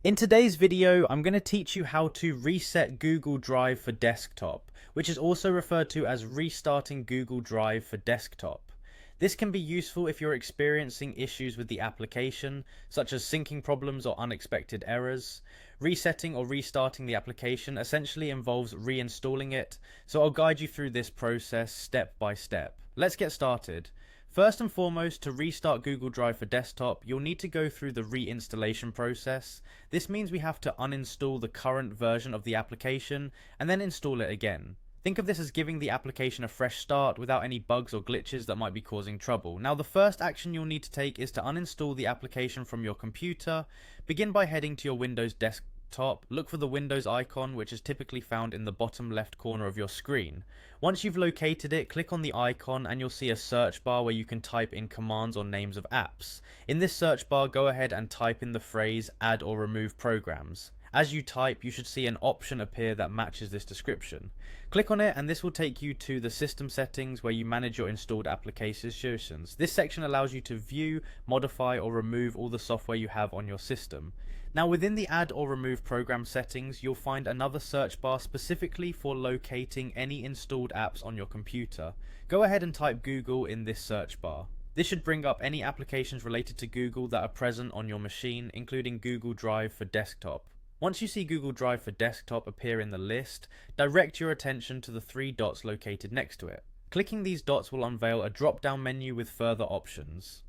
In today's video, I'm going to teach you how to reset Google Drive for desktop, which is also referred to as restarting Google Drive for desktop. This can be useful if you're experiencing issues with the application, such as syncing problems or unexpected errors. Resetting or restarting the application essentially involves reinstalling it, so I'll guide you through this process step by step. Let's get started. First and foremost, to restart Google Drive for desktop, you'll need to go through the reinstallation process. This means we have to uninstall the current version of the application and then install it again. Think of this as giving the application a fresh start without any bugs or glitches that might be causing trouble. Now, the first action you'll need to take is to uninstall the application from your computer. Begin by heading to your Windows desktop. Look for the Windows icon, which is typically found in the bottom left corner of your screen. Once you've located it, click on the icon and you'll see a search bar where you can type in commands or names of apps. In this search bar, go ahead and type in the phrase add or remove programs. As you type, you should see an option appear that matches this description. Click on it and this will take you to the system settings where you manage your installed applications. This section allows you to view, modify or remove all the software you have on your system. Now, within the add or remove program settings, you'll find another search bar specifically for locating any installed apps on your computer. Go ahead and type Google in this search bar. This should bring up any applications related to Google that are present on your machine, including Google Drive for desktop. Once you see Google Drive for desktop appear in the list, direct your attention to the three dots located next to it. Clicking these dots will unveil a drop-down menu with further options.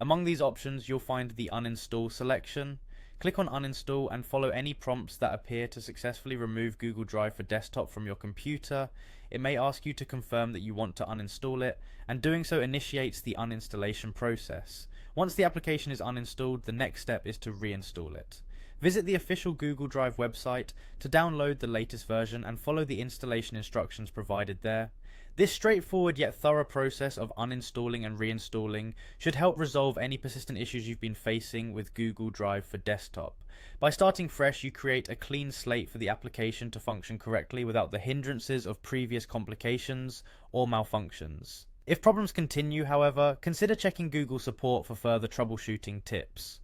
Among these options, you'll find the uninstall selection. Click on uninstall and follow any prompts that appear to successfully remove Google Drive for desktop from your computer. It may ask you to confirm that you want to uninstall it, and doing so initiates the uninstallation process. Once the application is uninstalled, the next step is to reinstall it. Visit the official Google Drive website to download the latest version and follow the installation instructions provided there. This straightforward yet thorough process of uninstalling and reinstalling should help resolve any persistent issues you've been facing with Google Drive for desktop. By starting fresh, you create a clean slate for the application to function correctly without the hindrances of previous complications or malfunctions. If problems continue, however, consider checking Google support for further troubleshooting tips.